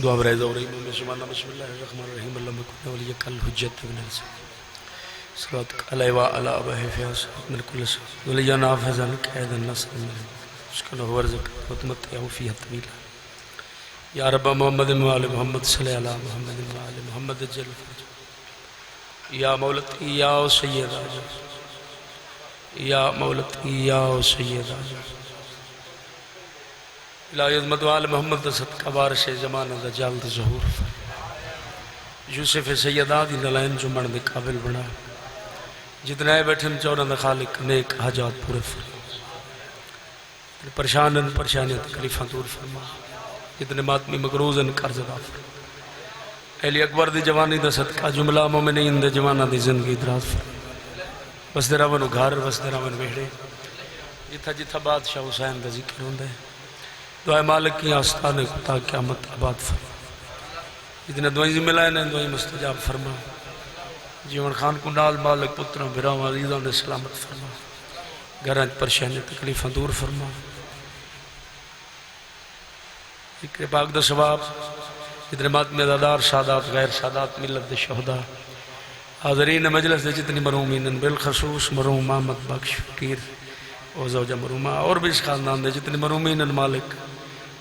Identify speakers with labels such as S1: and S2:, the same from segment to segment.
S1: دعا برائے زوری میں سبحانہ بسم اللہ الرحمن الرحیم اللہ مکن ولی کل حجت بن السلام صلوات علیہ وعلی ابہ فیاس من کل سب ولی نافذن قید النصر من اسکلہ ورزق وتمتعہ فیہ طویلا یا رب محمد وعلی محمد صلی اللہ محمد وعلی محمد جل فرج یا مولتی یا سید آجا یا مولتی یا سید آجا الہی عظمت وعلی محمد صدقہ بارش زمانہ دا جالد ظہور یوسف سیدہ دی نلائن جو مرد قابل بنا جتنے بیٹھن چورن دا خالق نیک حاجات پورے فرما پریشانن پریشانیت تکلیفاں دور فرما جتنے ماتمی مقروضن قرض ادا فرما اہلی اکبر دی جوانی دا صدقہ جملہ مومنین دا جوانہ دی زندگی دراز فرما بس درہ ونو گھر بس درہ ونو بہڑے جتھا جتھا بادشاہ حسین دا ذکر ہوندہ ہے دعائے مالک کی آستانے کو تا قیامت آباد فرما جتنے دعائیں ذمہ لائے ہیں دعائیں مستجاب فرما جیون خان کو نال مالک پتروں بھراؤں عزیزوں نے سلامت فرما گھران پرشانی تکلیفاں دور فرما فکر پاک دا ثواب جتنے ماتمی دادار سادات غیر سادات ملت دے شہدہ حاضرین مجلس دے جتنی مرومین بالخصوص مروم محمد بخش فقیر او زوجہ مرومہ اور بھی اس خاندان دے جتنی مرومین مالک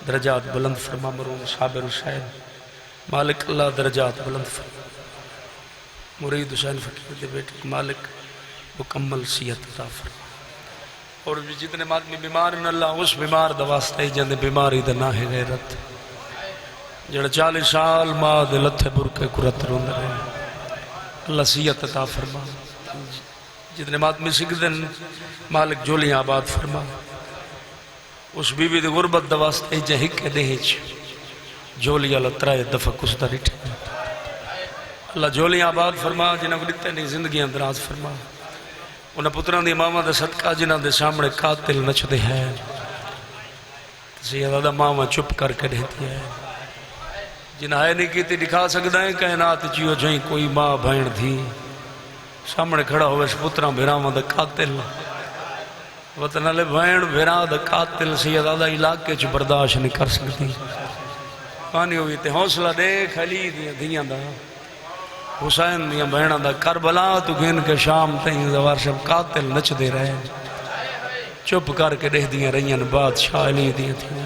S1: درجات بلند فرما مروم صابر حسین مالک اللہ درجات بلند فرما مرید حسین فقیر دے بیٹے مالک مکمل صحت عطا فرما اور بھی جتنے آدمی بیمار ہیں اللہ اس بیمار دا واسطے جن بیماری دا ناہ غیرت جڑا 40 سال ماں دے لتھے برکے کرت روند رہے اللہ صحت عطا فرما جتنے آدمی سکدن مالک جولیاں آباد فرما اس بی بی دے غربت دا واسطے جن ہکے دہیچ جولی اللہ ترائے دفع کس دا ریٹھے اللہ جولیاں آباد فرما جنہاں کو لکھتے نہیں زندگیاں دراز فرما انہاں پتران دی ماما دے صدقہ جنہاں دے سامنے قاتل نچ دے ہے سیدہ دا ماما چپ کر کے رہتی ہے جنہاں ہے نہیں کیتی دکھا سکتا ہے کائنات چیو جائیں کوئی ماں بھائن تھی سامنے کھڑا ہوئے اس پتران بھیراما دا قاتل وطن علی بھائن بھیرا دا قاتل سیدہ دا علاقے چو برداشت نہیں کر سکتی پانی ہوئی تے حوصلہ دیکھ علی دیا دیاں دا حسین دیا بہنہ دا کربلا تو گھن کے شام تین زوار شب قاتل نچ دے رہے چپ کر کے رہ دیا رہیاں بادشاہ علی دیا تھی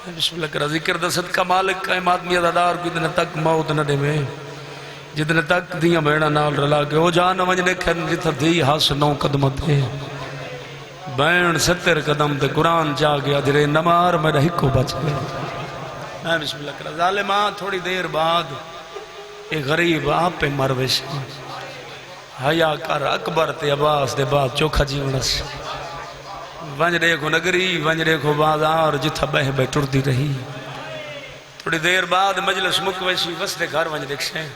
S1: بسم اللہ کرا ذکر دا صدقہ مالک کا آدمی عددار کو اتنے تک موت نہ دے میں جتنے تک دیا بہنہ نال رلا کے او جان وجنے کھن جتھا دی ہاس 9 قدمت ہے بہن 70 قدم تے قرآن جا گیا جرے نمار میرا ہکو بچ گیا بسم اللہ کرا ظالمان تھوڑی دیر بعد ایک غریب آپ پہ مروش حیاء کر اکبر تے عباس دے بعد چوکھا جیونس ونجرے کو نگری ونجرے کو بازار جتھا بہ بہ ٹردی رہی تھوڑی دیر بعد مجلس مکویسی وستے گھر ونجرے کشیں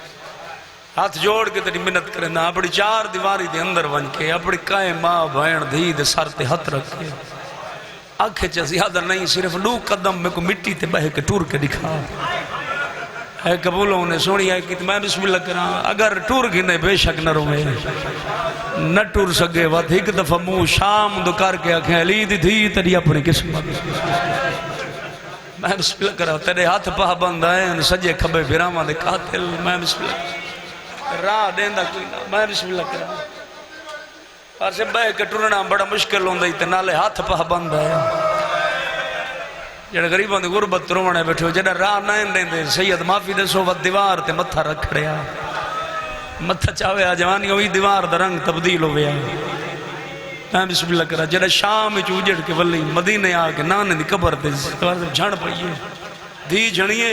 S1: ہاتھ جوڑ کے تیری منت کرنا اپنی 4 دیواری دے اندر ون کے اپنی کائیں ماں بھائن دھی دے سر تے ہاتھ رکھے آنکھیں چا زیادہ نہیں صرف 2 قدم میں کو مٹی تے بہ کے ٹور کے دکھا اے قبولوں نے سونی ہے کہ میں بسم اللہ کرا اگر ٹور گھنے بے شک نہ روئے نہ ٹور سکے وقت ایک دفعہ مو شام دو کر کے آنکھیں علی دی تھی تیری اپنی قسمت میں بسم اللہ کرا تیرے ہاتھ پاہ بند آئے سجے کھبے بیراما دے قاتل میں بسم اللہ راہ دیندہ کوئی نہ میں بسم اللہ کرا اور سے بہ کے ٹورنا بڑا مشکل ہوندہ ہی نالے ہاتھ پاہ بند آئے جڑا غریبوں دے غربت رونے بیٹھے ہو جڑا راہ نائن دیں دے سید معافی دے سو ود دیوار تے متھا رکھ رہا متھا چاہوے آجوانی ہوئی دیوار دا رنگ تبدیل ہو گیا میں بسم اللہ کرا جڑا شام چوجڑ کے ولی مدینے آگے نانے دی قبر دے جھڑ پئیے دی جھڑیے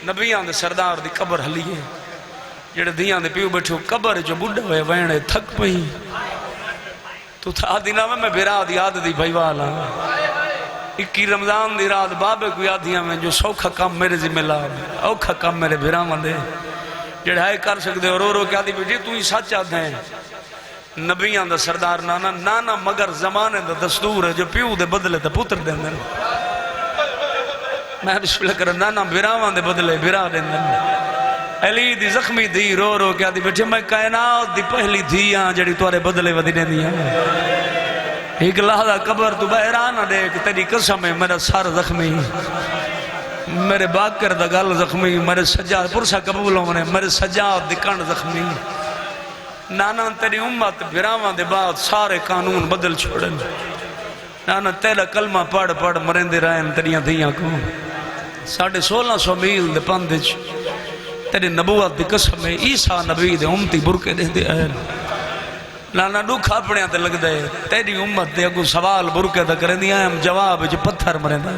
S1: نبیان دے سردار دی قبر ہلیے جڑے دیاں دے پیو بیٹھے ہو قبر جو بڑھا ہوئے وینے تھک پئی تو تھا دینا میں بھیرا دی آدھ دی بھائی والا 21 رمضان دی رات بابے کو یادیاں میں جو سوکھا کام میرے ذمہ لا اوکھا کام میرے بھیراں دے جڑھائے کر سکتے اور رو کیا دی بیٹی تو ہی سچ آدھے ہیں نبیان دا سردار نانا نانا مگر زمانے دا دستور ہے جو پیو دے بدلے تے پتر دے اندر میں بسم اللہ کرا نانا بھیراں دے بدلے بھیرا دے اندر علی دی زخمی دی رو کیا دی بیٹی میں کائنات دی پہلی دھیاں جڑی توارے بدلے ودینے دیا ایک لحظہ قبر تو بحرانہ دیکھ تیری قسم ہے میرا سار زخمی میرے باکر دا گل زخمی میرے سجاد پرسا قبول ہونے میرے سجاد دکان زخمی نانا تیری امت بھراوان دے بعد سارے قانون بدل چھوڑن نانا تیرا کلمہ پڑھ پڑھ مرندے رہن تیریاں دیاں کو 1650 میل دے پاندج تیری نبوت دی قسم ہے عیسیٰ نبی دے امتی برکے دے دے اہل لانا دکھ اپنے تے لگ دے تیری امت دے اگو سوال برکے دا کریں دیا ہم جواب جو پتھر مریں دا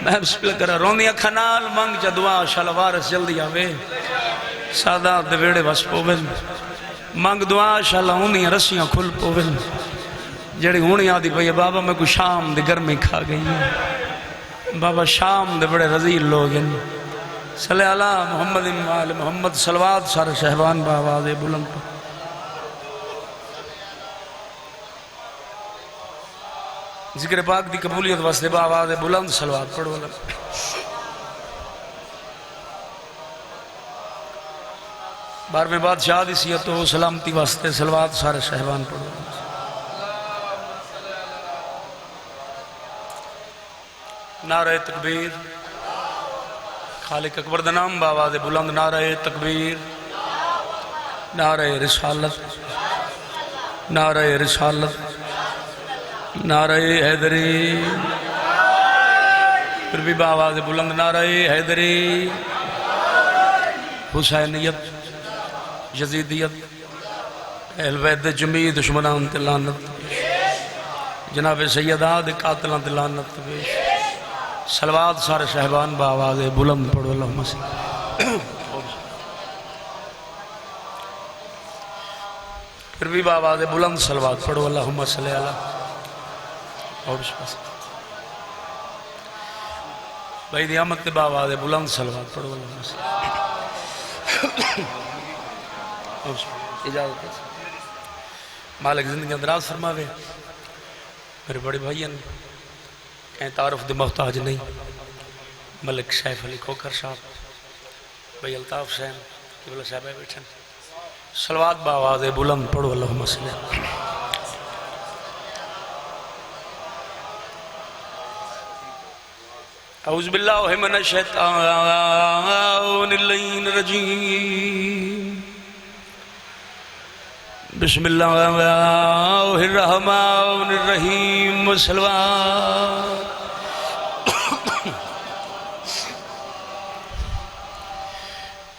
S1: میں بسم اللہ کرا روندیا کھنال مانگ جا دعا شالوارس جلدی آوے سادات دے ویڑے بس پوون مانگ دعا شالہ ہونی رسیاں کھل پوون جڑی ہونی آدھی پہی بابا میں کو شام دے گرمی کھا گئی بابا شام دے بڑے رضیل لوگ ہیں صلی اللہ محمد امال محمد صلوات سارے شہبان باواز بلند پر ذکر پاک دی قبولیت واسطے باواز بلند صلوات پڑھو اللہ بار میں بادشاہ دی سیت و سلامتی واسطے صلوات سارے شہبان پڑھو نعرہ تکبیر خالق اکبر دنام باواز بلند نعرہ تکبیر نعرہ رسالت نعرہ رسالت نعرہ حیدری پھر بھی باواز بلند نعرہ حیدری حسینیت یزیدیت اہل بیت جمی دشمنان تلانت جناب سیداد قاتلان تلانت پیش صلوات سارے شہبان باواز بلند پڑھو اللہم صلی پھر بھی باواز بلند صلوات پڑھو اللہم صلی اللہ اور شپاس بھائی دیامت تے باواز بلند صلوات پڑھو اللہم صلی اللہ اجازت ہے مالک زندگی اندراز فرماوے میرے بڑے بھائیاں کہیں تعارف دے محتاج نہیں ملک شیف علی کھوکر صاحب بھائی الطاف حسین قبلہ صاحب بیٹھن صلوات باواز بلند پڑھو اللہم صلی اللہ اعوذ باللہ من الشیطان الرجیم بسم اللہ الرحمن الرحیم صلوات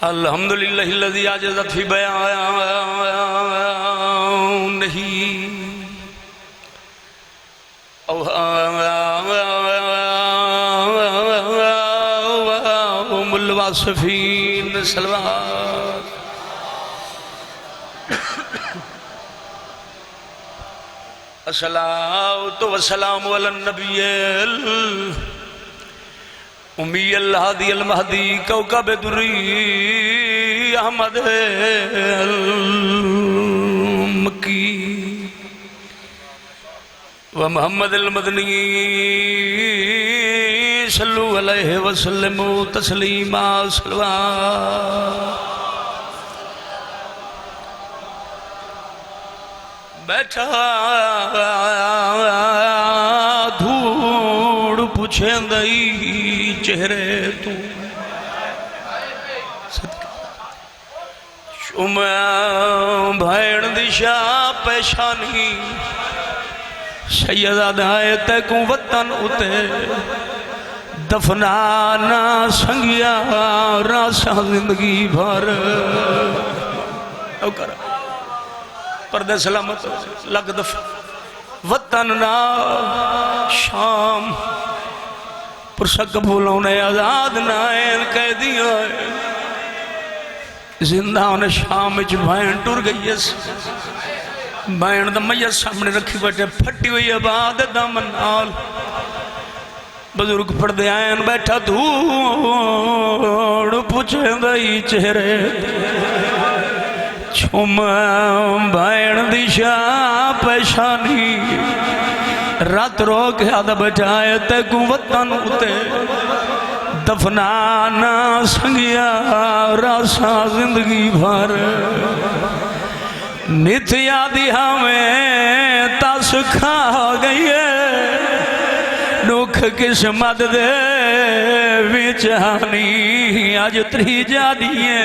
S1: الحمدللہ الذی عجزت فی بیانہ الواصفین صلوات الصلاة والسلام علی النبی امی الہادی المہدی کوکب دری احمد المکی و محمد المدنی صلو علیہ وسلم تسلیما صلوات بیٹھا دھوڑ پوچھیں دئی چہرے تو شمع بھائن دشا پیشانی سیدہ دائے تیکوں وطن اتے دفنانا سنگیا راسا زندگی بھر او کرا پردے سلامت لگ دفن وطن نا شام پرسا قبولوں نے آزاد نائن قیدیاں زندہ انہیں شام اچھ بھائن ٹور گئی ہے بھائن دا میت سامنے رکھی بیٹھے پھٹی ہوئی آباد دامن آل بزرگ پردے آئین بیٹھا دھوڑ پوچھیں دائی چہرے چھوم بھائن دیشا پیشانی رات روک یاد بٹھائے تیکوں وطن اتے دفنانا سنگیا راسا زندگی بھر نت یادی ہمیں تاس کھا گئی ہے نوکھ قسمت دے چہانی آج تری جانیے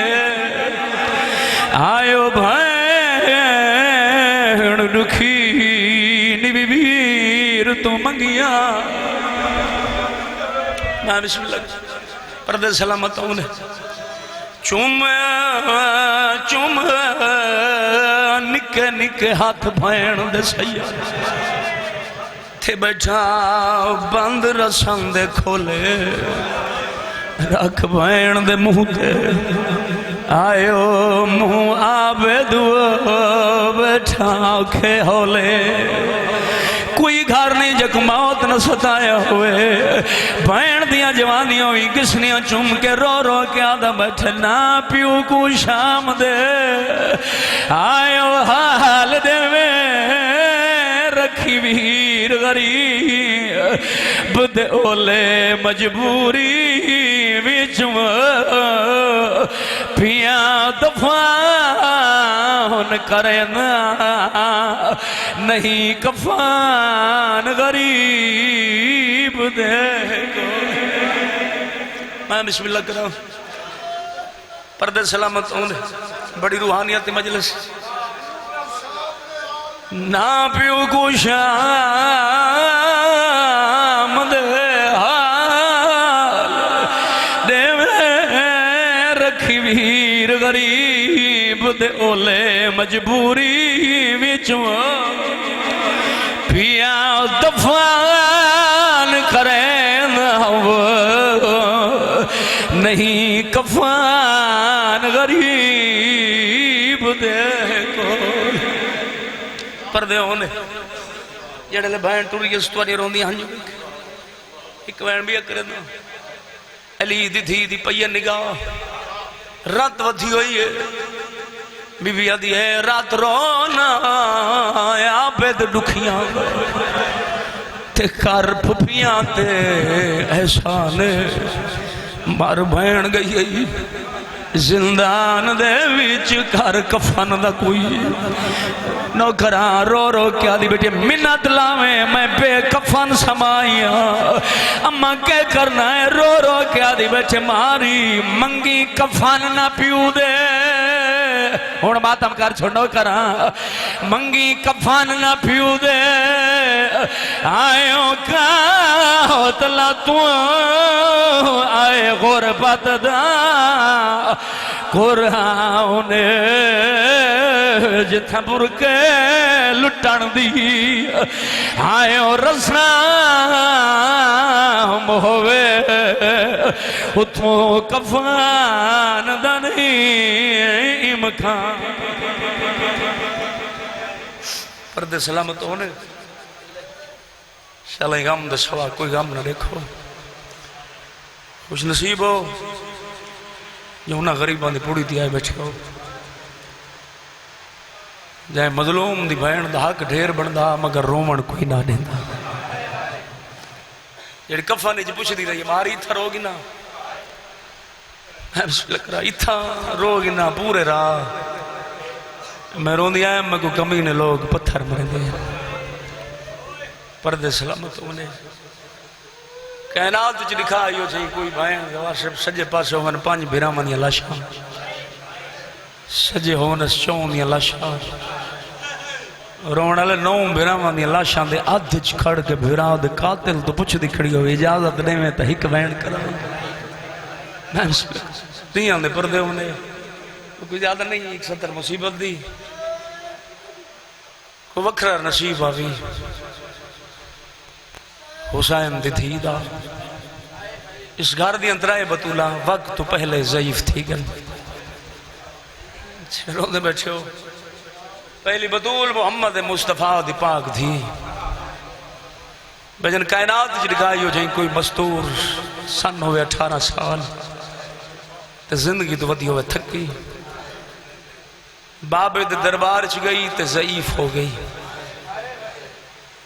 S1: آئیو بھائن دکھی نبی بیر تو منگیا میں بسم اللہ پردے سلامت ہوں نے چوم نکے نکے ہاتھ بھائن دے سیا تھے بیٹھا بند رسم دے کھولے رکھ بھائن دے منہ دے آئیو منہ آبے دو بیٹھا آنکھے ہولے کوئی گھر نہیں جک موت نہ ستایا ہوئے بھائن دیا جوانیوں ہوئی کسنیاں چوم کے رو رو کے آدھا بیٹھے نا پیو کو شام دے آئیو حال دے میں رکھی ویر غریب دے اولے مجبوری ویچم پیا دفعان کرنا نہیں کفان غریب دے کو میں بسم اللہ کرا پردے سلامت ہوں بڑی روحانیت مجلس نا پیو کو شام دے حال دے میں رکھی ویر غریب دے اولے مجبوری وچوں پیا دفعان کریں نہیں کفان غریب دے کو پردے ہونے جڑے لے بہن ٹوری جستوانی روندی ہنجو ایک بہن بھی اکرے دو علی دی تھی دی پئیے نگاہ رات ودھی ہوئی ہے بی بی آدھی ہے رات رونا آبید دکھیاں تے کار پھپیاں تے احسان مار بہن گئی ہے زندان دے ویچ کار کفن دا کوئی نوکران رو رو کیا دی بیٹی منت لاویں میں بے کفن سمائیا اما کہہ کرنا ہے رو رو کیا دی بیٹی ماری منگی کفن نہ پیو دے ہون ماتم کر چھوڑو کرا منگی کفن نہ پیو دے آئیوں کا ہوتلا تو آئے غربت دا قرآن جتھا برکے لٹن دی آئے اور رسام ہوئے اتھوں کفان دا نہیں امکان پردے سلامت ہونے شالہ غم دا سوا کوئی غم نہ دیکھو خوش نصیب ہو جو انہاں غریبان دی پوڑی دی آئے بیٹھے ہو جائے مظلوم دی بہن دا حق ڈھیر بندہ مگر رومن کوئی نہ دیندہ جڑی کفا نے جو پوچھ دی رہی ماری اتھا رو گی نا بسم اللہ کرا اتھا رو گی نا پورے راہ میں رون دیا ہے میں کو کمینے لوگ پتھر مرے دے پردے سلامت ہونے کائنات جو لکھا آئیو چھئی کوئی بھائن واشب سجے پاسے ہونے پانچ بھیرامن یا لاشا سجے ہونے چون یا لاشا رونے لے نو بھیرامن یا لاشا دے آدھج کھڑ کے بھیرام دے قاتل تو پچھ دی کھڑی ہوئی اجازت دے میں تا ہک بھائن کرا میں بسم اللہ دیاں دے پردے ہونے کوئی زیادہ نہیں ایک ستر مصیبت دی کوئی وکھرا نصیب آوی حسین دی تھی دا اس گھر دی انترائے بطولہ وقت تو پہلے ضعیف تھی گن چھروں دے بیٹھے ہو پہلی بطول محمد مصطفیٰ دی پاک تھی بجن کائنات جڑگائی ہو جائیں کوئی مستور سن ہوئے 18 سال تے زندگی تو ودی ہوئے تھکی بابے دے دربار چ گئی تے ضعیف ہو گئی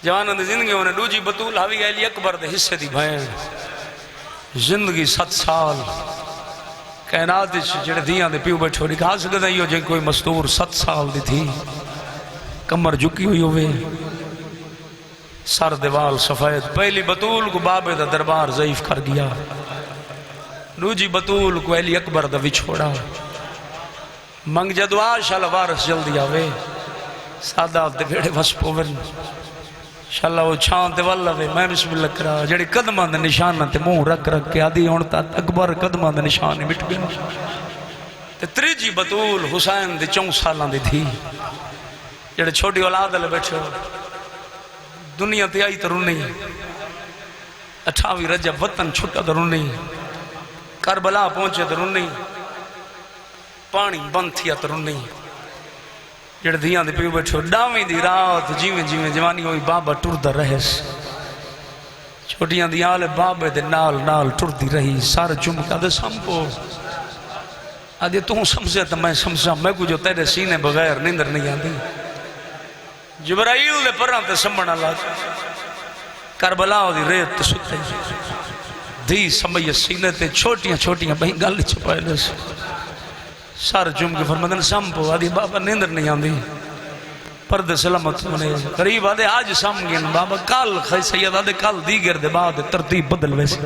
S1: جوانوں دی زندگی ہونے دوجی بطول حوی علی اکبر دے حصے دی بھائن زندگی 7 سال کائنات جڑے دیاں دے پیو بیٹھو نکھا سکتا ہی ہو جائیں کوئی مستور 7 سال دی تھی کمر جھکی ہوئی ہوئے سر دیوال سفید پہلی بطول کو بابے دا دربار ضعیف کر گیا روجی بطول کو علی اکبر دا وچھوڑا منگ جدوا شال وارس جلدی آوے سادہ دے بیڑے وس پوون شاللہ وہ چھان تے واللہ وے میں بسم اللہ کرا جڑی قدمان دے نشانہ تے منہ رکھ رکھ کے آدھی ہونتا اکبر قدمان دے نشانے مٹ گیا تے تریجی بطول حسین دے 4 سالان دی تھی جڑے چھوٹی اولاد لے بیٹھے دنیا تے آئی ترون نہیں 28 رجب وطن چھٹا ترون نہیں کربلا پہنچے ترون نہیں پانی بند تھیا ترون نہیں جڑے دیاں دے پیو بیٹھو ڈاویں دی رات جیویں جیویں جوانی ہوئی بابا ٹردہ رہس چھوٹیاں دی آلے بابے دے نال نال ٹردی رہی سارے جمکہ دے سمپو آدھے تو سمجھے تو میں سمجھا میں کو جو تیرے سینے بغیر نیندر نہیں آدھی جبرائیل دے پران تے سمبھنا لاتا کربلا دی ریت تے ستے دی سمجھے سینے تے چھوٹیاں چھوٹیاں بہن گالی چھپائے لے سارے جمکہ فرمدن سمپو آدھی بابا نیندر نہیں آدھی پردے سلامت ہونے قریب آدھے آج سمگین بابا کال خی سید آدھے کال دیگر دے بعد ترتیب بدل ویسے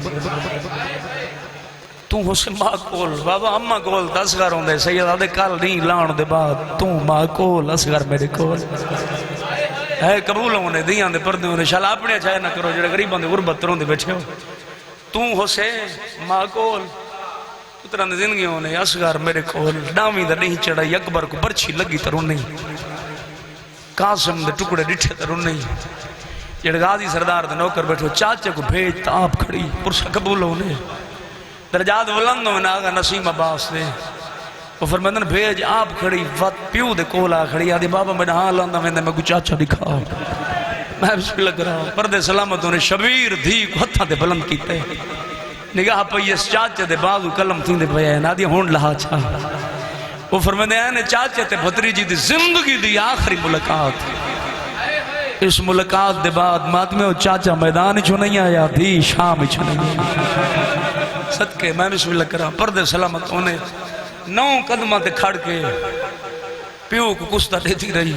S1: تو ہو سے ماں کول بابا اممہ کول تا اسگر ہوں دے سید آدھے کال نہیں لان دے بعد تو ماں کول اسگر میرے کول ہے قبول ہونے دیاں دے پردے ہونے شالا اپنے چاہے نہ کرو جڑے غریبان دے غربت ترون دے بیٹھے ہو تو ہو سے ماں کول اتران زندگی ہونے اسگر میرے کول ڈامی دا نہیں چڑھائی اکبر کو برچی لگی ترون نہیں قاسم دے ٹکڑے ڈٹھے ترون نہیں جڑے غازی سردار دے نوکر بیٹھو چاچے کو بھیج تا آپ کھڑی پرسا قبول ہونے درجات بلند ہونے آگا نسیم عباس دے وہ فرمیدن بھیج آپ کھڑی وقت پیو دے کولا کھڑی آدھی بابا میں نے ہاں لاندہ میں کو چاچا دکھاؤ میں بسم اللہ کر رہا ہوں پردے سلامت ہونے شبیر دھی کو ہتھا دے بلند کیتے نگاہ پئیس چاچے دے بازو کلم تھی دے پیا نادی ہون لہا چھا وہ فرمیدن آنے چاچے تے بھتری جی دی زندگی دی آخری ملاقات اس ملاقات دے بعد ماتمے ہو چاچا میدان چھو نہیں آیا دھی شام چھو نہیں آیا صدقے میں بسم اللہ کر رہا ہوں پردے سلامت ہونے 9 قدمہ تے کھڑ کے پیو کو کستا دیتی رہی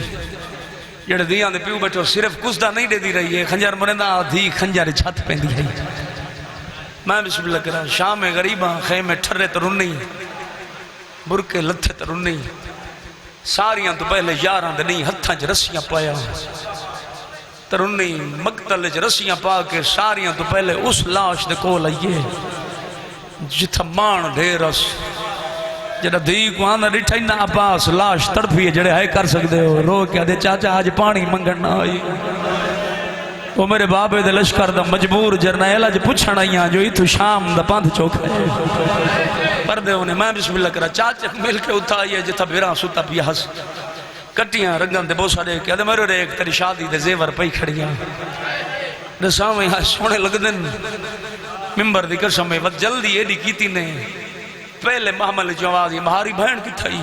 S1: جڑے دیاں دے پیو بیٹھو صرف کستا نہیں دیتی رہی ہے خنجر مرندہ آدھی خنجر چھت پہن دی رہی میں بسم اللہ کر رہا ہوں شام غریباں خیمے ٹھرے ترون نہیں برکے لتھے ترون نہیں ساریاں تو پہلے یاراں دے نہیں ہتھاں چ رسیاں پایا ترون نہیں مقتل چ رسیاں پا کے ساریاں تو پہلے اس لاش دے کول آئیے جتھا مان ڈھیرس جڑا دی کو آنا ڈٹھا نہ عباس لاش تڑپی ہے جڑے ہائے کر سکتے ہو رو کے آدھے چاچا آج پانی منگن نہ آئی وہ میرے بابے دے لشکر دا مجبور جرنائل آج پوچھنا ہی جو ہی تو شام دا پاندھ چوک ہے پردے ہونے میں بسم اللہ کرا چاچے مل کے اتھا آئیے جتا بیران سوتا پیا ہس کٹیاں رنگن دے بوسا دے کے آدھے میرے ریک تیری شادی دے زیور پئی کھڑیاں رساویں ہاں سونے لگ دن ممبر دی قسم میں وقت جلدی ایڈی کیتی نے پہلے محمل جو آوازی مہاری بہن کی تھائی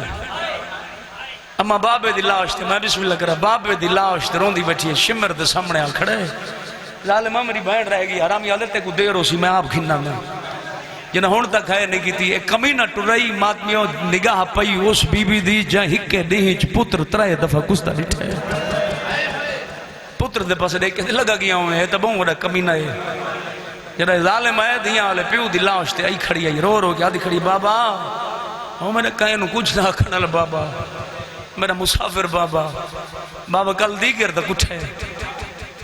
S1: اما بابے دی لاش تے میں بسم اللہ کرا بابے دی لاش تے روندی بیٹھی ہے شمر دے سامنے آ کھڑے ظالم میری بہن رہ گئی حرامی عادت کو دیر ہو سی میں آپ کھننا میں جنہ ہون تک ہے نہیں کی تھی ایک کمینہ ٹرائی ماتمیوں نگاہ پئی اس بی بی دی جہاں ہکے دیہنچ پتر ترائے دفعہ کستا ڈٹھے پتر دے پاس دیکھ کے لگا گیا ہوں ہے تبوں وڑا کمینہ ہے جنہ ظالم آئے دیاں والے پیو دی لاش تے آئی کھڑی آئی رو رو کے آدھی کھڑی بابا ہوں میں نے کہیں نو کچھ نہ کھنال بابا میرا مسافر بابا بابا کل دیگر دا کچھ ہے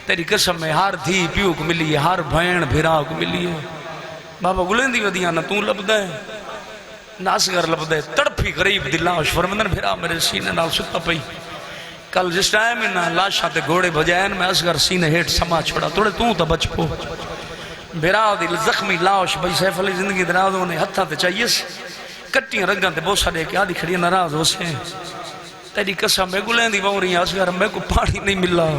S1: تیری قسم میں ہر دھی پیو کو ملی ہے ہر بھین بھیرا کو ملی ہے بابا گلندی ودیاں نہ توں لب دے ناسگر لب دے تڑپی غریب دی لاش فرمندن بھیرا میرے سینے نال ستا پئی کل جس ٹائم انہاں لاشاں تے گھوڑے بجائن میں اصغر سینے ہیٹ سما چھوڑا توڑے توں تا بچ پو بھیرا دی زخمی لاش بھائی سیف علی زندگی درازوں نے ہتھاں تے چاہیس کٹیاں رنگاں تے بوسا دے کے آدھی کھڑی ناراض ہو سے تیری قسم میں گلیں دی بہو رہی ہیں اصغر میں کو پانی نہیں ملا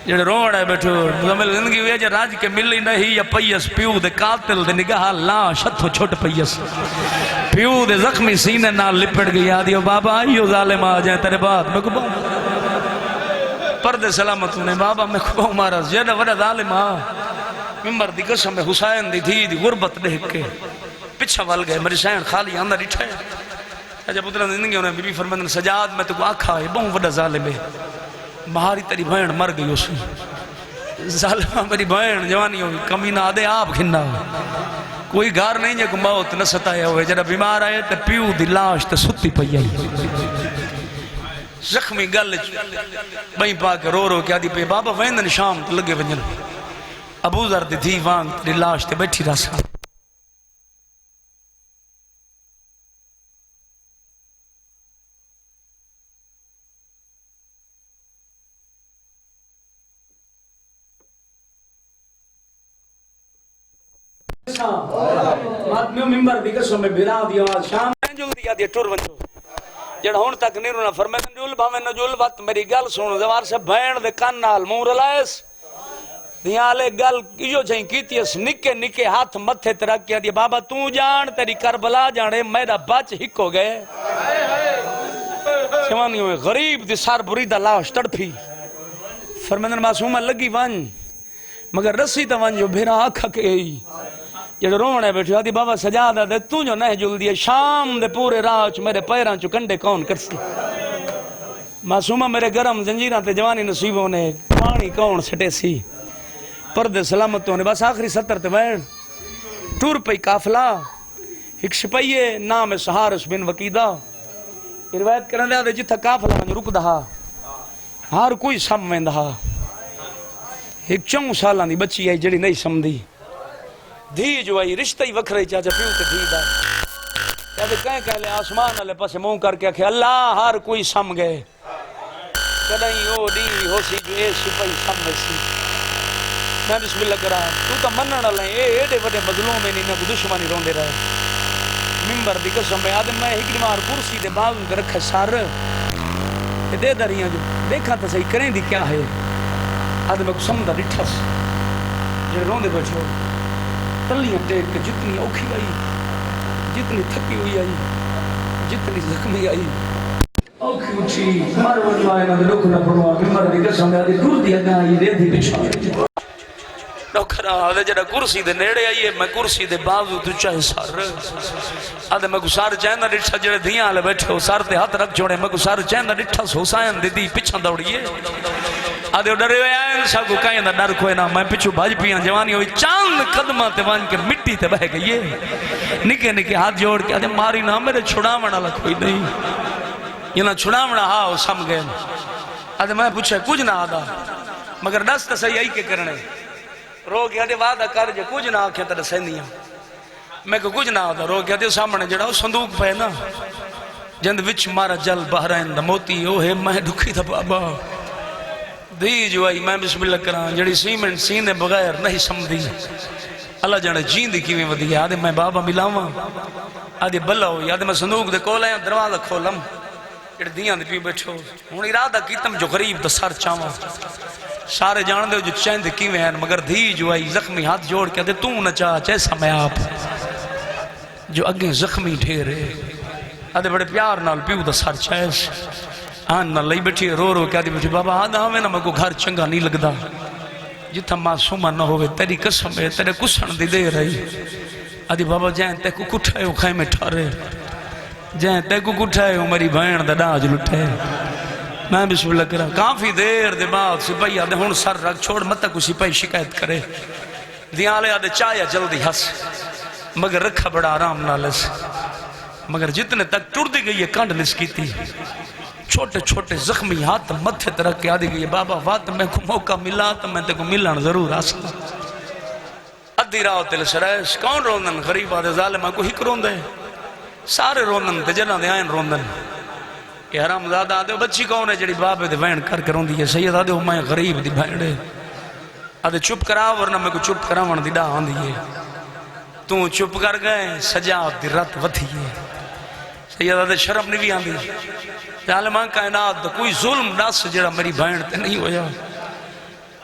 S1: جڑے روڑ ہے بیٹھو مزمل زندگی ہوئی ہے جا راج کے ملی نہیں یا پیس پیو دے قاتل دے نگاہ لاش ہتھو چھوٹ پیس پیو دے زخمی سینے نال لپڑ گئی آدھی بابا آئیو ظالم آ جائیں تیرے بات میں کو پردے سلامت ہونے بابا میں کو مارا جیڑا وڑا ظالم آ ممبر دی قسم میں حسین دی تھی دی غربت دیکھ کے پچھا وال گئے میری سین خالی اندر اٹھے جب ادھر زندگی ہونے بی بی فرمندن سجاد میں تو کو آکھا ہے بہن وڑا ظالم ہے مہاری تیری بہن مر گئی اسی ظالمہ میری بہن جوانی ہوئی کمینہ آدھے آپ کھننا کوئی گھر نہیں جے کو موت نہ ستایا ہوئے جڑا بیمار آئے تے پیو دی لاش تے ستی پئی آئی زخمی گل بھئی پاک رو رو کیا دی پہ بابا ویندن شام تے لگے ونجن ابو ذر دی تھی وانگ دی لاش تے بیٹھی رسا ماتمیوں ممبر دی قسم میں بھیرا دیا شام میں جو دیا دیا ٹور ونجو جڑا ہون تک نہیں رونا فرمائے نجول بھامے نجول وقت میری گل سنو دوار سے بھین دے کان نال مور لائس دیاں لے گل جو جائیں کیتی اس نکے نکے ہاتھ متھے ترک کیا دیا بابا تو جان تیری کربلا جانے میرا بچ ہک ہو گئے شوانی ہوئے غریب دی سار بریدہ لاش تڑپی فرمائے معصومہ لگی ون مگر رسی تا ون جو بھیرا آکھا کے ای جڑا رونے بیٹھو آدھی بابا سجادہ دے تو جو نہیں جل دیے شام دے پورے راچ میرے پیران چو کنڈے کون کرسی معصومہ میرے گرم زنجیران تے جوانی نصیبوں نے پانی کون سٹے سی پردے سلامتوں نے بس آخری 70 تے وین ٹور پئی کافلا ایک شپئیے نام سہارس بن وقیدہ روایت کرنے دے جتھا کافلا من رک دہا ہر کوئی سم میں دہا ایک 4 سالان دی بچی آئی جڑی نہیں سمدھی دھی جو آئی رشتہ ہی وکھ رہی چاچا پیو تے دھی دا چاہتے کہیں لے آسمان علیہ پاسے مون کر کے کہ اللہ ہر کوئی سم گئے کدہیں او دی ہو سی جو اے سپاہی سم میں سی میں بسم اللہ کرا تو تا منن علیہ اے ایڈے وڈے مظلوم میں نہیں کو دشمنی روندے رہے ممبر دی قسم میں آدم میں ہکڑی مار کرسی دے باغوں کے رکھے سار دے دریاں جو دیکھا تا صحیح کریں دی کیا ہے آدم میں کو سمدہ ڈٹھس جو روندے بیٹھے ہو تلیاں ٹیک کے جتنی اوکھی آئی جتنی تھکی ہوئی آئی جتنی زخمی آئی اوکھی اچھی مار وجوائے نہ لکھ نہ پڑوا ممبر دی قسم میں آدھی دور دیا گیا یہ ریدھی پچھا نوکرا آدھے جڑا کرسی دے نیڑے آئیے میں کرسی دے بازو تو چاہے سار آدھے میں کو سار چاہندہ ڈٹھا جڑے دھیاں آلے بیٹھے ہو سار تے ہاتھ رکھ جوڑے میں کو سار چاہندہ ڈٹھا سو سائن دے دی پچھا دوڑیے آدھے ڈرے ہوئے آئین سا کو کہیں دا ڈر کوئے نا میں پچھو بھاج پیاں جوانی ہوئی چاند قدمہ تے وان کے مٹی تے بہ گئی نکے نکے ہاتھ جوڑ کے آدھے ماری نا میرے چھڑامنا لکھوئی نہیں یہ نا چھڑامنا ہاں وہ سم گئے آدھے میں پوچھے کچھ نہ آدھا مگر دست صحیح آئی کے کرنے رو گیا دے وعدہ کر جے کچھ نہ آکھیں تر سینیاں میں کو کچھ نہ آدھا رو گیا دے سامنے جڑا وہ صندوق پہ نا جند وچ مارا جل بہرائن دا موتی اوہے میں دکھی تھا بابا دی جو آئی میں بسم اللہ کران جڑی سیمنٹ سینے بغیر نہیں سمدھی اللہ جانے جین دی کیویں ودی آدھے میں بابا ملاواں آدھے بلا ہوئی آدھے میں صندوق دے کول آیا دروازہ کھولم جڑے دیاں دے پیو بیٹھو ہن ارادہ کیتم جو غریب دا سر چاواں سارے جان دے جو چاہندے کیویں ہیں مگر دھی جو آئی زخمی ہاتھ جوڑ کے آدھے تو نہ چاہ چیسا میں آپ جو اگیں زخمی ٹھیرے آدھے بڑے پیار نال پیو دا سر چاہس آن نہ لئی بیٹھی رو رو کیا دی بیٹھی بابا آدھا ہمیں نہ میں کو گھر چنگا نہیں لگدا جتھا معصومہ نہ ہوئے تیری قسم ہے تیرے کسن دی دے رہی آدھی بابا جائیں تے کو کٹھائے ہو خیمے ٹھارے جائیں تے کو کٹھائے ہو میری بھین دا ڈاج لٹھے میں بسم اللہ کرا کافی دیر دے بعد سپاہی آدھے ہون سر رکھ چھوڑ مت تک سپاہی شکایت کرے دیالے آدھے چایا جلدی ہس مگر رکھا بڑا آرام نالس مگر جتنے تک ٹر دی گئی یہ کانڈ نس کی تھی چھوٹے چھوٹے زخمی ہاتھ متھے ترک کے آدھی گئی بابا وات میں کو موقع ملا تو میں تے کو ملان ضرور آسا ادھی راو تل سرائش کون روندن غریب آدھے ظالمہ کو ہک روندے سارے روندن تے جنہ دے آئین روندن یہ حرام زادہ آدھے بچی کون ہے جڑی بابے دے وین کر کے روندی ہے سید آدھے میں غریب دی بھینڈے آدھے چپ کرا ورنہ میں کو چپ کرا ورنہ دی ڈا آندھی ہے تو چپ کر گئے سجاد دی رت وتھی ہے سید آدھے شرم نہیں بھی آندھی ظالمان کائنات دا کوئی ظلم ناس جڑا میری بھین تے نہیں ہویا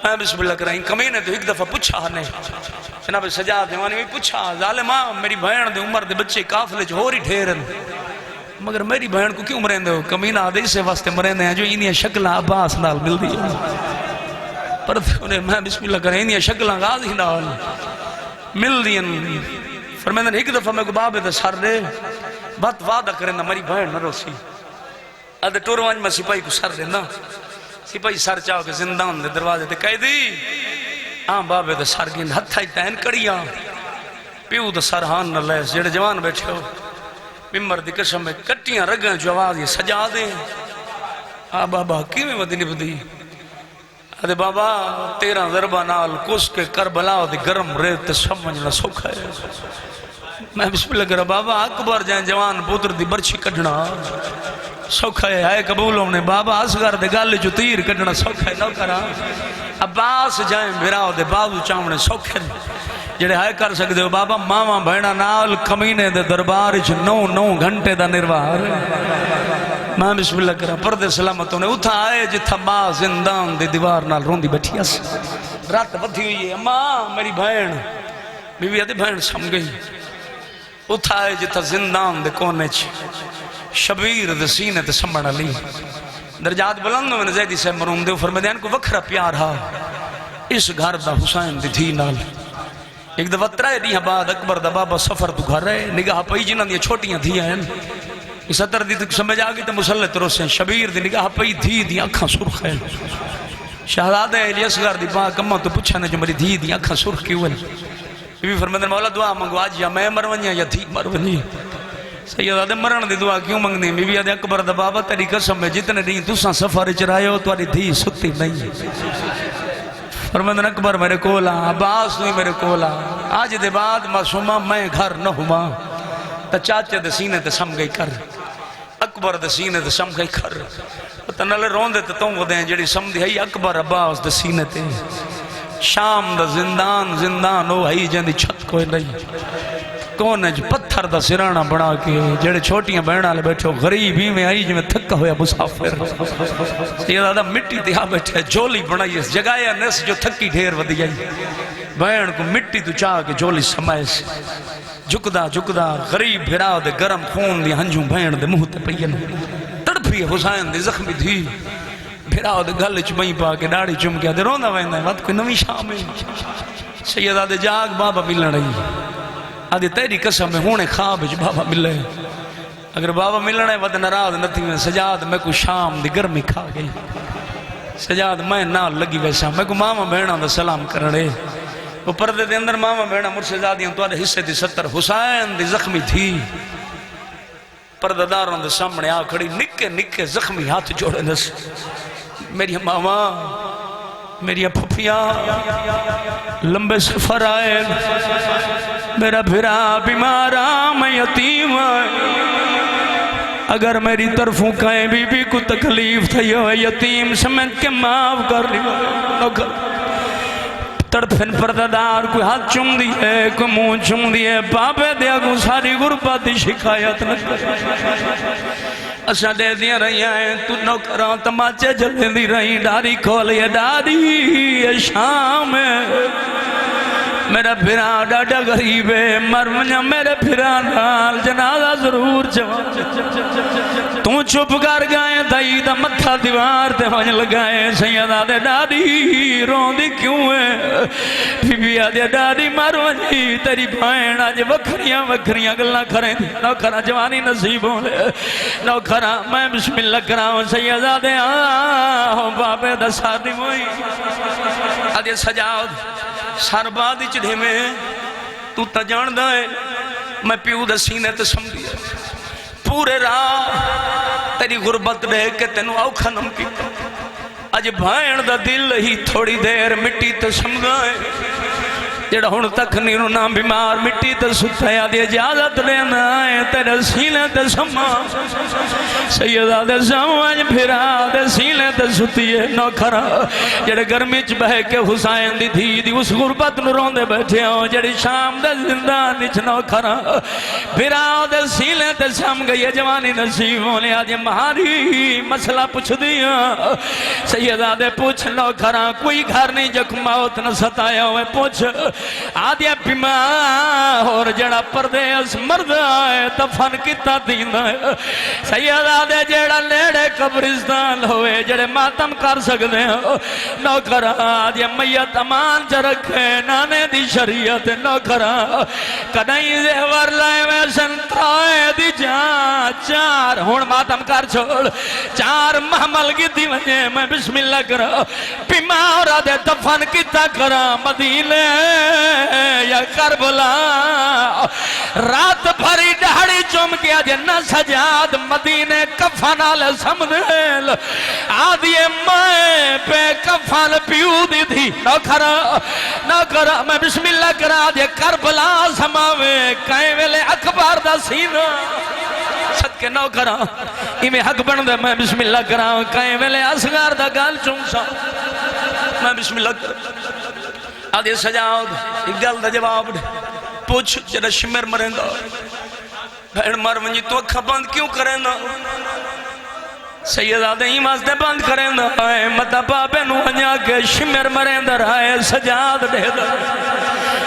S1: میں بسم اللہ کرائیں کمینے تو ایک دفعہ پوچھا نے جناب سجاد دیوانی بھی پوچھا ظالمان میری بھین دے عمر دے بچے کافلے جو ہو رہی ٹھیرن مگر میری بہن کو کیوں مرین دے ہو کمینہ آدھے اسے واسطے مرین دے ہیں جو انہیں شکلہ عباس نال مل دی پر انہیں میں بسم اللہ کریں انہیں شکلہ غازی نال مل دی فرمیدن ایک دفعہ میں کو بابے دے سر دے بات وعدہ کریں نا میری بہن نہ روسی آدھے ٹوروانج میں سپاہی کو سر دے نا سپاہی سر چاہو کے زندان دے دروازے دے قیدی بابے دے سر گین ہتھائی تین کڑیاں پیو دا سرحان نہ لیس جڑے جوان بیٹھے ہو ممبر دی قسم میں کٹیاں رگاں جو آواز یہ سجا دیں بابا کیویں ودی نبدی ادھے بابا 13 ضربہ نال کس کے کربلا دی گرم ریت سمجھنا سوکھا ہے میں بسم اللہ کرا بابا اکبر جائیں جوان پوتر دی برچی کٹنا سوکھا ہے آئے قبول ہونے بابا اصغر دے گالے جو تیر کٹنا سوکھا ہے نو کرا عباس جائیں بھراؤ دے بابو چاونے سوکھے جڑے ہائے کر سکتے ہو بابا ماما بہنا نال کمینے دے دربار 9 گھنٹے دا نروار میں بسم اللہ کرا پردے سلامتوں نے اتھا آئے جتھا ماں زندان دے دیوار نال روندی بیٹھی اس رات بدھی ہوئی ہے اماں میری بہن بیوی آدھی بہن سم گئی اتھا آئے جتھا زندان دے کونے شبیر دے سینے تے سمبڑا لی درجات بلندوں میں زیدی سے مروم دے فرمے دے ان کو وکھرا پیار ہا اس گھر دا حسین دی تھی نال ایک دفعہ 3 دیاں بعد اکبر دا بابا سفر تو گھر رہے نگاہ پئی جنہاں دیا چھوٹیاں دھیاں ہیں اس 70 دی تک سمجھ آگئی تے مسلط روسے ہیں شبیر دی نگاہ پئی دھی دی اکھاں سرخ ہیں شہزادہ علی اصغر دی پاک اماں تو پوچھا نے جو میری دھی دی اکھاں سرخ کیوں ہیں بی فرمائے مولا دعا منگو آج یا میں مرونیا یا دھی مرونی سیدہ مرن دی دعا کیوں منگنی بی بی آدھے اکبر دا بابا تیری قسم میں جتنے دیں تُساں سفر چرائے ہو تو آدھی دھی سکتی نہیں فرمائے اکبر میرے کولا عباس نہیں میرے کولا آج دے بعد معصومہ میں گھر نہ ہوا تا چاچے دے سینے تے سم گئی کر اکبر دے سینے تے سم گئی کر تا نلے رون دے تے توں دیں جڑی سم دی ہے اکبر عباس دے سینے تے شام دا زندان ہو ہے جن دی چھت کوئی نہیں کونے جو پتھر دا سرانہ بنا کے جڑے چھوٹیاں بہنہ لے بیٹھو غریبی میں آئی جو میں تھکا ہویا مسافر یہ دادا مٹی دیا بیٹھے جولی بنائی اس جگایا نس جو تھکی ڈھیر ودی آئی بہن کو مٹی تو چاہ کے جولی سمائے سے جھکدا غریب بھرا دے گرم خون دی ہنجوں بہن دے مہتے پئین تڑپی حسین دے زخمی دھی بھرا دے گل چمئی پا کے ڈاڑی چم کے دے روندہ ویندہ ہے وقت کوئی نوی شام ہے سیدہ دے جاگ بابا ملن رہی آدھے تیری قسم میں ہونے خواب جو بابا ملے اگر بابا ملنے ود نراض نتی میں سجاد میں کو شام دی گرمی کھا گئی سجاد میں نال لگی ویسا میں کو ماما بہنا دا سلام کرنے وہ پردے دے اندر ماما بہنا مرشدادیاں تو آدھے حصے دی 70 حسین دی زخمی تھی پردداروں دے سامنے آ کھڑی نکے زخمی ہاتھ جوڑے نس میری ماما میری پھپیاں لمبے سفر آئے میرا بھرا بیمارا میں یتیم اگر میری طرفوں کہیں بی کو تکلیف تھی ہو یتیم سمجھ کے معاف کر لی تڑپن پرددار کوئی ہاتھ چم دیئے کوئی منہ چم دیئے پاپے دیا کو ساری غربت دی شکایت نہ کر اسا دے دیا رہی ہیں تو نوکران تماچے جلدیں دی رہی ڈاری کھولے ڈاری شام میرا بھرا ڈاڈا غریب ہے مرمنیا میرے بھرا نال جنازہ ضرور تو چپ کر گئے دائی دا متھا دیوار تے ہونے لگائے سیدہ دے ڈاڈی رون دی کیوں ہے بی بی آدھے ڈاڈی مرونی تیری بھائن آج وکھریاں گلنا کریں نوکرہ جوانی نصیب ہوں لے نوکرہ میں بسم اللہ کراؤں سیدہ دے بابے دا ساتھی موئی آدھے سجاؤ سار بادی چڑھے میں تو تا جان دائے میں پیو دا سینے تے سمجھی پورے راہ تیری غربت رہ کے تینو آوکھا نم کی آج بھائن دا دل ہی تھوڑی دیر مٹی تے سمجھائے جڑا ہون تک نیرو نام بیمار مٹی تے ستھایا دی اجازت لینا ہے تیرے سینے تے سما سیدہ دے سمجھ پھرا دے سینے تے ستھیے نوکھرا جڑے گرمی چ بہ کے حسین دی تھی دی اس غربت نو روندے بیٹھے ہوں جڑی شام دے زندان وچ نوکھرا پھرا دے سینے تے سم گئی جوانی نصیب ہونے آج مہاری مسئلہ پوچھ دیا سیدہ دے پوچھ نوکھرا کوئی گھر نہیں جک موت نہ ستایا ہوئے پوچھ آدھیا پیما اور جڑا پردے اس مرد آئے تفن کتا دیندہ ہے سیدہ دے جڑا لیڑے قبرستان ہوئے جڑے ماتم کر سکتے ہیں نوکرہ آدھیا میت امان چا رکھے نانے دی شریعت نوکرہ کدائیں زہور لائے میں سنترائے دی جان چار ہون ماتم کر چھوڑ 4 محمل کی دی وجہ میں بسم اللہ کرا بیمارہ دے دفن کیتا کرا مدینے یا کربلا رات بھری ڈہڑی چوم کیا جنہ سجاد مدینے کفن آلے سمدھیل آدھیے میں پہ کفن پیو دی تھی نہ کرا میں بسم اللہ کرا آدھیے کربلا سماوے کہیں ویلے اکبار دا سینہ صدقے نہ کرا ایمیں حق بن دے میں بسم اللہ کرا کہیں ویلے اسگار دا گال چونسا میں بسم اللہ کرا آدھیے سجاد ایک گل دا جواب دے پوچھ جڑا شمر مریں دا بھیڑ مر ونجی تو اکھا بند کیوں کریں دا سید آدھے ہی واسطے بند کریں دا مدہ بابے نو ہنیا کے شمر مریں دا رائے سجاد دے دا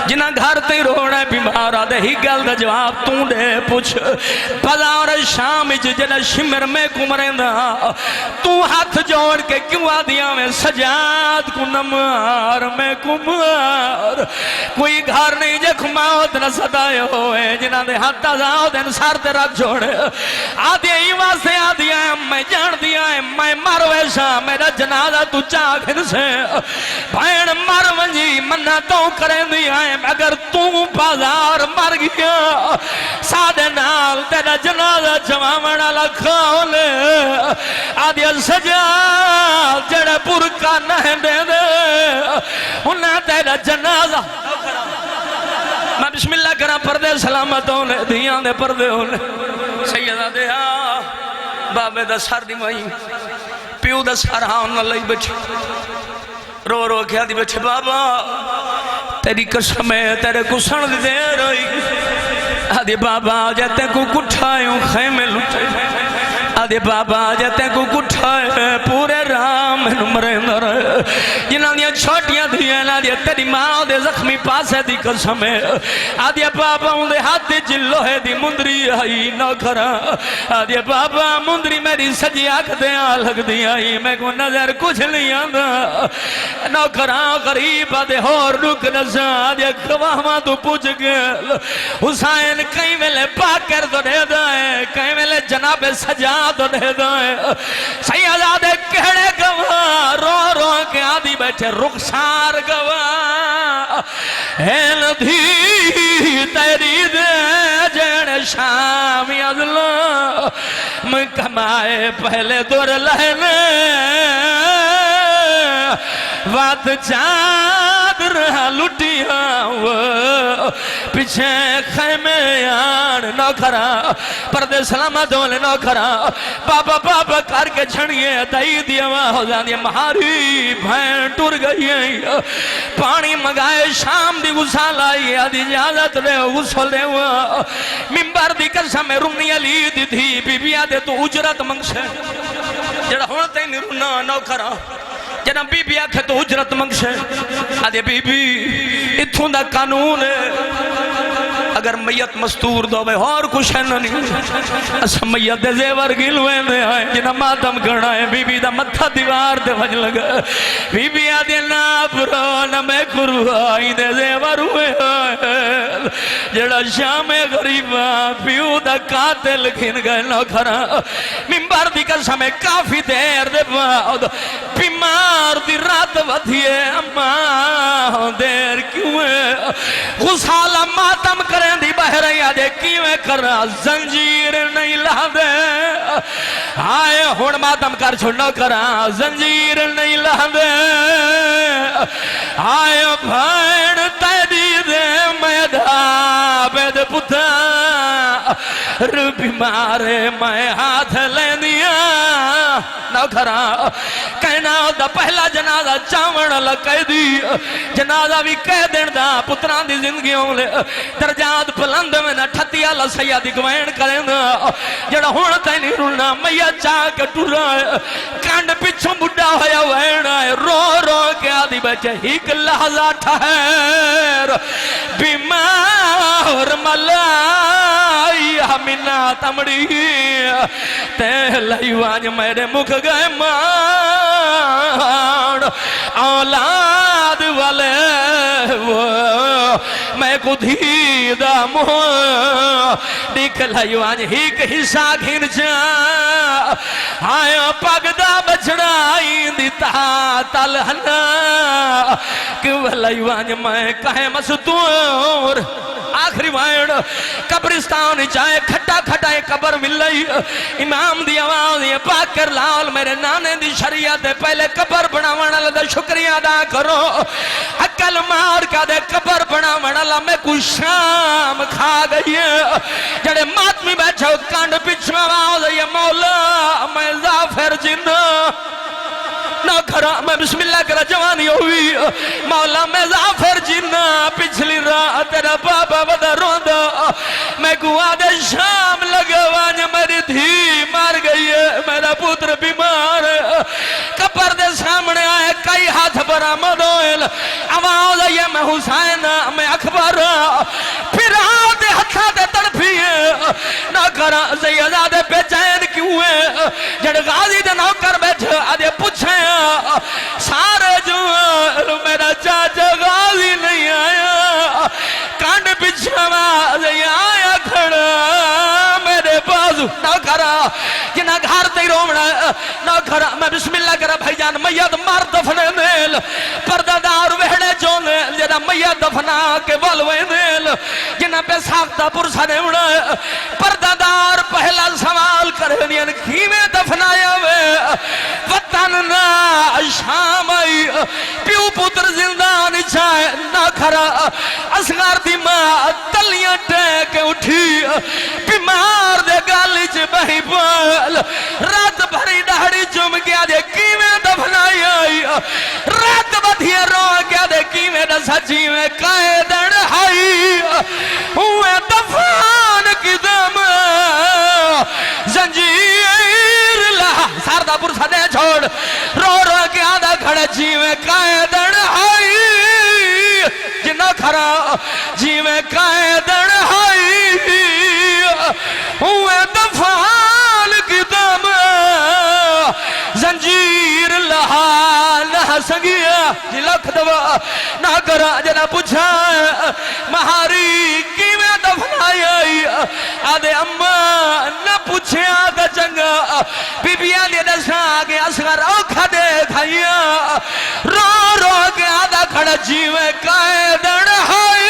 S1: جنہ گھر تے روڑا ہے بیمار آدھے ہی گل دا جواب توں دے پوچھ بازار شام جنہ شمر میں کمریں دا تو ہاتھ جوڑ کے کیوں آدھیاں میں سجاد کو نمار میں کمار کوئی گھر نہیں جے کھماؤت نہ صدائے ہوئے جنہ دے ہاتھ تازاؤ دن سار تے رکھ جوڑے آدھے ہی واسطے آدھیاں میں جان دیا ہے میں مر ویسا میرا جنازہ تو چاکھن سے بھائن مر ونجی منہ تو کریں دیا ہے اگر تو بازار مر گیا سادے نال تیرا جنازہ جوامنا لکھاؤ لے آدھیا سجاد جڑے پورکا نہیں دے دے انہیں تیرا جنازہ میں بسم اللہ کرا پردے سلامت ہونے دیاں دے پردے ہونے سیدہ دے بابے دا سار دی مائی پیو دا سار ہاں انہا لئی بچے رو رو کیا دی بچے بابا تیری قسم ہے تیرے کو سن دی دے رہی آدھے بابا جاتے کو کٹھائیوں خیمے لٹے آدھے بابا جاتے کو کٹھائے پورے رام نمرے اندر جنہاں دیا چھوٹیاں دیا آدھے تیری ماں دے زخمی پاسے دی قسم ہے آدھے بابا اندھے ہاتھ جلو ہے دی مندری آئی نہ کرا آدھے بابا مندری میری سجی آکھ دے آلگ دی آئی میں کو نظر کچھ نہیں آدھا نہ کرا غریب آدھے اور رک نسا آدھے گواہاں تو پوچھ گئے حسین کہیں ویلے پاکر تو دے دائے کہیں ویلے جناب سجاد تو دے دائے سید آدھے کہڑے گواہ رو رو کے آدھی بیٹھے رخسار گواہ این دھی تیری دے جڑ شامی ازلہ میں کمائے پہلے دور لہنے وات چاند رہا لٹیاں پیچھے خیمے آن نہ کھرا پردے سلامت ہونے نہ کھرا بابا بابا کر کے چھڑیے دائی دیا ہو جاندی مہاری بھین ٹور گئی ہے پانی مگائے شام دی غسال آئی آدھی اجازت لے غسل لے ممبر دی قسم رمنی علی دی تھی بی بی آدھے تو اجرت منگشے جڑا ہوتے نہیں رونا نہ کھرا جنہ بی بی آکھے تو اجرت منگشے آدھے بی بی اتھوں دا قانون ہے اگر میت مستور دو میں اور کچھ ہے نہیں اسا میت دے زیور گلوے میں آئے جنہ ماتم گھڑا ہے بی بی دا متھا دیوار دے وج لگا بی بی آدھے نا پرو نا میں کرو آئی دے زیور ہوئے آئے جڑا شام غریبہ پیو دا قاتل کھن گئے نہ کھرا ممبر دی قسم کافی دیر دے بعد بیمار دی رات ودھیے اماں دیر کیوں ہے غسالہ ماتم کریں دی بہر آدھے کیویں کرا زنجیر نہیں لا دے آئے ہون ماتم کر چھوڑنا کرا زنجیر نہیں لا دے آئے بھائن تیری دے میدہ بید پتا بیمارے میں ہاتھ لے دیا نہ کھرا کہنا دا پہلا جنازہ چاون لکے دی جنازہ بھی کہہ دین دا پتران دی زندگیوں لے درجات بلند میں نہ ٹھتی اللہ سیادی گوین کریں دا جڑا ہون تینی رونا میا چاہ کے ٹورا ہے کانڈ پچھوں بڑھا ہویا وین آئے رو رو کے آدھی بچے ایک لحظہ ٹھہر بیمار ملائی ہمینا تمڑی تیلائی وانج میرے مکھ گئے مان اولاد والے میں کو دھیدہ
S2: دیکھ لائیو آج ایک حصہ گھن جا آیا پگدا بچڑا آئین دیتا تلہنا کہ لائیو آج میں کہیں مستور آخری وائن قبرستان چاہے کھٹا کھٹائے قبر مل لئی امام دی آواز یہ پاک کر لال میرے نانے دی شریعت پہلے قبر بناوانا لدہ شکریہ ادا کرو عقل مار کا دے قبر بناوانا لدہ میں کوئی شام کھا گئی جڑے ماتمی بیٹھو کانڈ پچھو آواز یہ مولا میں ظافر جنہ نہ کرا میں بسم اللہ کرا جوانی ہوئی مولا میں ظافر جنہ پچھلی رات تیرا بابا ودا روندہ میں کو آدھے شام لگا وانیا میری دھی مار گئی ہے میرا پتر بیمار ہے کپر دے سامنے آئے کئی ہاتھ برآمد ہوئے آواز یہ میں حسین میں اکبر پھر آدھے ہتھا دے تڑپی ہے نہ کرا زیادہ بے چین کیوں ہے جڑ غازی دے نوکر بیٹھے آدھے پوچھیں سارے جو میرا چاچا غازی نہیں آیا کانڈ پچھوا نہیں آیا کھڑا میرے بازو نہ کرا یہ نہ گھر تے رومنا نہ کرا میں بسم اللہ کرا بھائی جان میت مار دفنے نیل پردہ دار وہڑے جو نیل جنہ میت دفنا کے والوے نیل جنہ پہ ساختہ پرسا نیوڑا پردہ دار پہلا سوال کرے نیل کیویں دفنایا وے وطن نا شام آئی پیو پتر زندان چاہے نہ کھرا اسغار دی ماں تلیاں ٹیک اٹھی بیمار دے گالی چھ بہی بال رات بھری ڈاڑی چم گیا دے کیویں دفنائی آئی رات بدھی رو گیا دے کیویں سچی میں قائدن ہائی ہوئے دفان کی دم زنجیر لہا ساردہ پرسا دے چھوڑ رو رو کے آدھا کھڑا جیویں قائدن ہائی جنہ کھرا جیویں قائدن ہائی ہوئے دفان کی دم زنجیر لہا نہ سنگیا جی لکھ دوا نہ کرا جنہ پوچھا مہاری کیویں دفنائی آئی آدھے اممہ نہ پوچھے آدھا چنگا بی بی آدھے دسا آگے اسغر اوکھا دے کھائیا رو رو کے آدھا کھڑا جیویں قائدن ہائی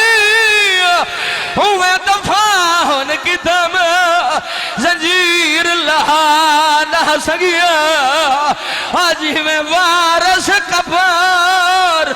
S2: ہوئے دفاع ہونے کی دم زنجیر لہا نہ سگیا آجی میں وارس کپار